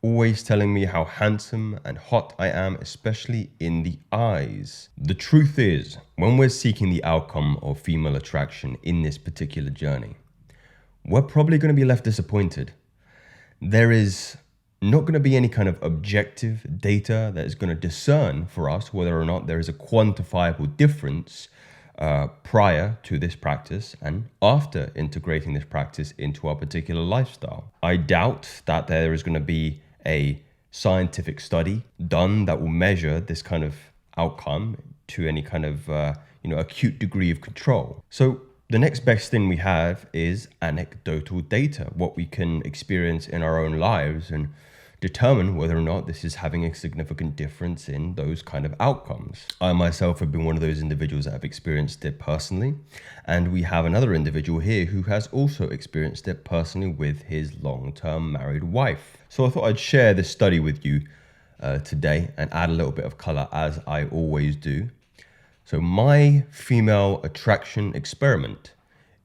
always telling me how handsome and hot I am, especially in the eyes. The truth is, when we're seeking the outcome of female attraction in this particular journey, we're probably going to be left disappointed. There is not going to be any kind of objective data that is going to discern for us whether or not there is a quantifiable difference prior to this practice and after integrating this practice into our particular lifestyle. I doubt that there is going to be a scientific study done that will measure this kind of outcome to any kind of acute degree of control. So the next best thing we have is anecdotal data, what we can experience in our own lives and determine whether or not this is having a significant difference in those kind of outcomes. I myself have been one of those individuals that have experienced it personally, and we have another individual here who has also experienced it personally with his long-term married wife. So I thought I'd share this study with you today and add a little bit of color, as I always do. So my female attraction experiment.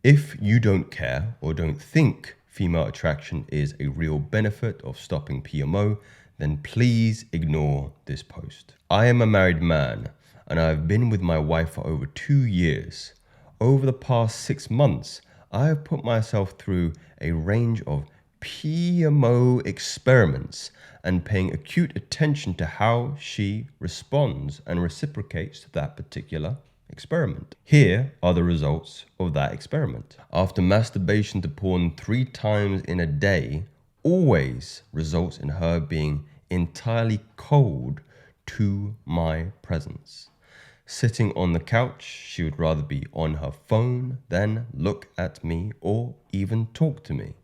If you don't care or don't think female attraction is a real benefit of stopping PMO, then please ignore this post. I am a married man and I've been with my wife for over 2 years. Over the past 6 months, I have put myself through a range of PMO experiments and paying acute attention to how she responds and reciprocates to that particular experiment. Here are the results of that experiment. After masturbation to porn 3 times in a day always results in her being entirely cold to my presence. Sitting on the couch, she would rather be on her phone than look at me or even talk to me.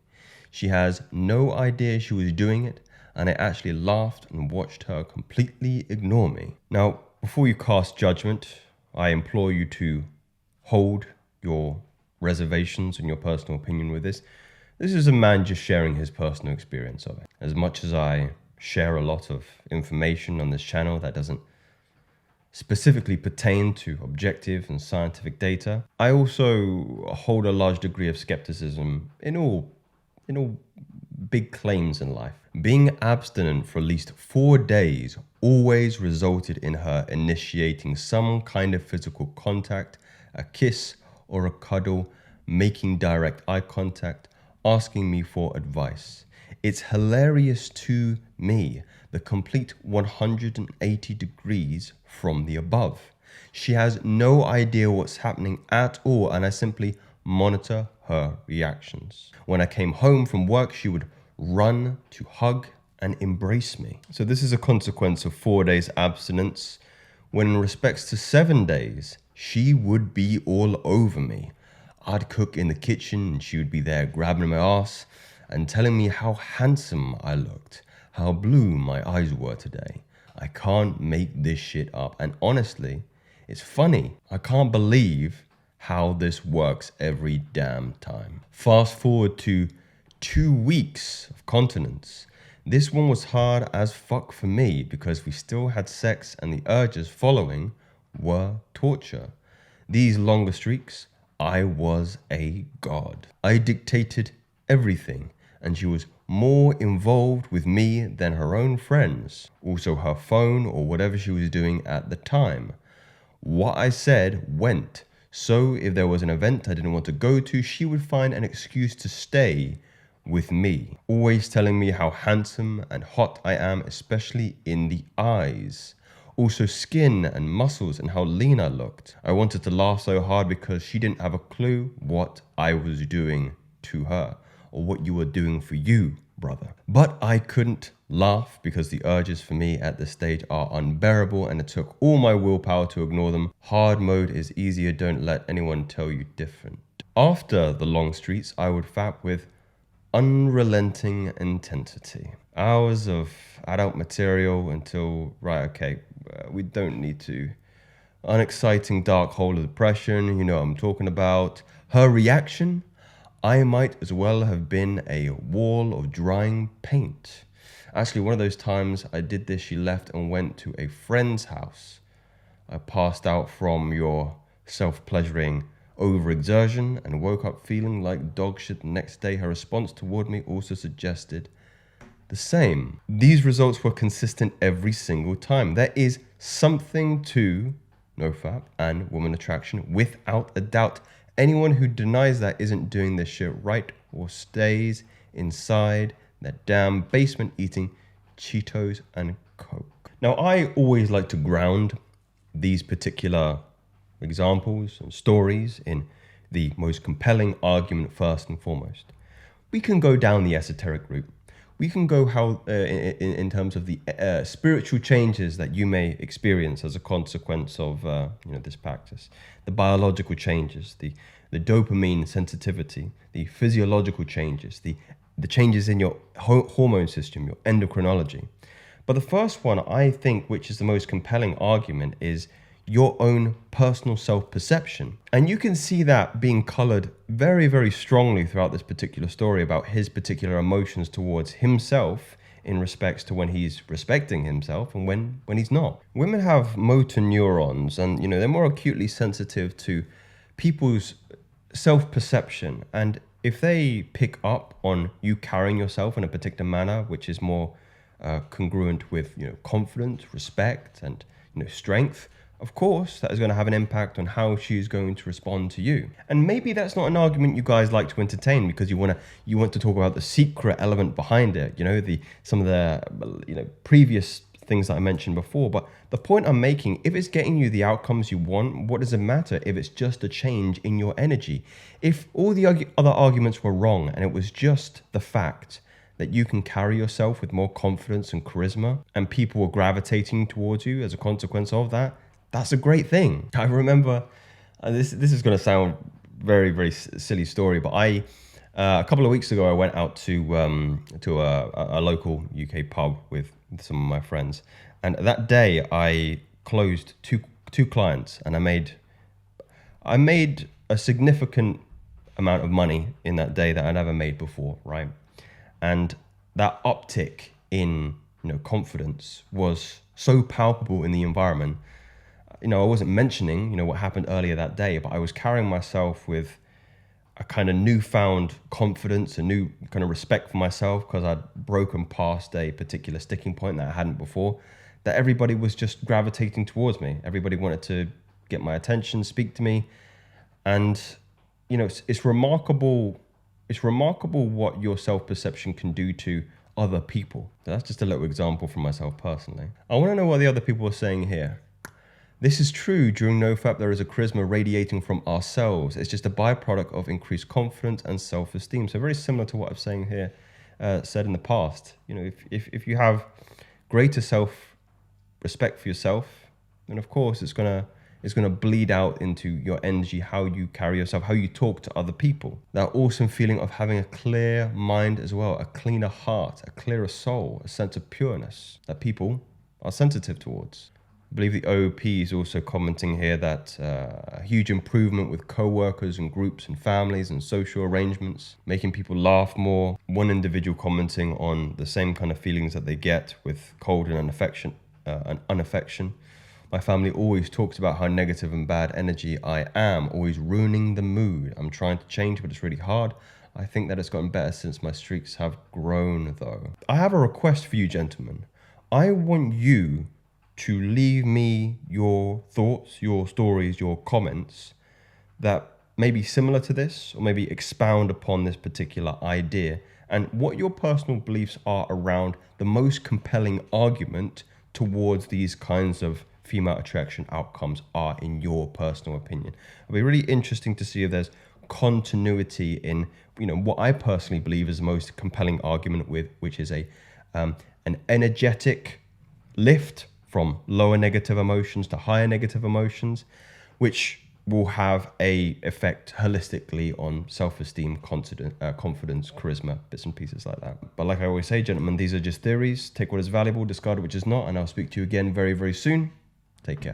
She has no idea she was doing it, and I actually laughed and watched her completely ignore me. Now, before you cast judgment, I implore you to hold your reservations and your personal opinion with this. This is a man just sharing his personal experience of it. As much as I share a lot of information on this channel that doesn't specifically pertain to objective and scientific data, I also hold a large degree of skepticism in all big claims in life. Being abstinent for at least 4 days always resulted in her initiating some kind of physical contact, a kiss or a cuddle, making direct eye contact, asking me for advice. It's hilarious to me, the complete 180 degrees from the above. She has no idea what's happening at all, and I simply monitor her reactions. When I came home from work, she would run to hug and embrace me. So this is a consequence of 4 days abstinence, when in respects to 7 days, she would be all over me. I'd cook in the kitchen and she would be there grabbing my ass and telling me how handsome I looked, how blue my eyes were today. I can't make this shit up. And honestly, it's funny. I can't believe how this works every damn time. Fast forward to 2 weeks of continence. This one was hard as fuck for me because we still had sex and the urges following were torture. These longer streaks, I was a god. I dictated everything and she was more involved with me than her own friends. Also her phone or whatever she was doing at the time. What I said went. So if there was an event I didn't want to go to, she would find an excuse to stay with me, always telling me how handsome and hot I am, especially in the eyes. Also skin and muscles and how lean I looked. I wanted to laugh so hard because she didn't have a clue what I was doing to her or what you were doing for you, brother. But I couldn't laugh because the urges for me at this stage are unbearable and it took all my willpower to ignore them. Hard mode is easier, don't let anyone tell you different. After the long streets, I would fap with unrelenting intensity. Hours of adult material until, we don't need to. Unexciting dark hole of depression, you know what I'm talking about. Her reaction, I might as well have been a wall of drying paint. Actually, one of those times I did this, she left and went to a friend's house. I passed out from your self-pleasuring overexertion and woke up feeling like dog shit the next day. Her response toward me also suggested the same. These results were consistent every single time. There is something to NoFap and woman attraction without a doubt. Anyone who denies that isn't doing this shit right or stays inside that damn basement eating Cheetos and Coke. Now, I always like to ground these particular examples and stories in the most compelling argument first and foremost. We can go down the esoteric route. We can go in terms of the spiritual changes that you may experience as a consequence of this practice, the biological changes, the dopamine sensitivity, the physiological changes, the changes in your hormone system, your endocrinology. But the first one, I think, which is the most compelling argument, is your own personal self-perception. And you can see that being colored very, very strongly throughout this particular story about his particular emotions towards himself in respects to when he's respecting himself and when he's not. Women have motor neurons and, they're more acutely sensitive to people's self-perception. And if they pick up on you carrying yourself in a particular manner, which is more congruent with, confidence, respect, and, strength, of course, that is going to have an impact on how she's going to respond to you. And maybe that's not an argument you guys like to entertain because you want to talk about the secret element behind it, some of the previous things that I mentioned before. But the point I'm making, if it's getting you the outcomes you want, what does it matter if it's just a change in your energy? If all the other arguments were wrong and it was just the fact that you can carry yourself with more confidence and charisma and people were gravitating towards you as a consequence of that, that's a great thing. I remember, this is going to sound very, very silly story, but a couple of weeks ago, I went out to a local UK pub with some of my friends. And that day I closed two clients and I made a significant amount of money in that day that I never made before, right? And that uptick in, confidence was so palpable in the environment. I wasn't mentioning, what happened earlier that day, but I was carrying myself with a kind of newfound confidence, a new kind of respect for myself because I'd broken past a particular sticking point that I hadn't before, that everybody was just gravitating towards me. Everybody wanted to get my attention, speak to me. And, it's remarkable. It's remarkable what your self-perception can do to other people. So that's just a little example from myself personally. I want to know what the other people are saying here. This is true. During NoFap, there is a charisma radiating from ourselves. It's just a byproduct of increased confidence and self-esteem. So very similar to what I'm saying here, said in the past. If you have greater self-respect for yourself, then of course it's gonna bleed out into your energy, how you carry yourself, how you talk to other people. That awesome feeling of having a clear mind as well, a cleaner heart, a clearer soul, a sense of pureness that people are sensitive towards. I believe the OOP is also commenting here that a huge improvement with co-workers and groups and families and social arrangements, making people laugh more. One individual commenting on the same kind of feelings that they get with cold and unaffection. My family always talks about how negative and bad energy I am, always ruining the mood. I'm trying to change, but it's really hard. I think that it's gotten better since my streaks have grown, though. I have a request for you, gentlemen. I want you to leave me your thoughts, your stories, your comments that may be similar to this or maybe expound upon this particular idea and what your personal beliefs are around the most compelling argument towards these kinds of female attraction outcomes are in your personal opinion. It'll be really interesting to see if there's continuity in, what I personally believe is the most compelling argument which is an energetic lift from lower negative emotions to higher negative emotions, which will have a effect holistically on self-esteem, confidence, charisma, bits and pieces like that. But like I always say, gentlemen, these are just theories. Take what is valuable, discard what is not, and I'll speak to you again very, very soon. Take care.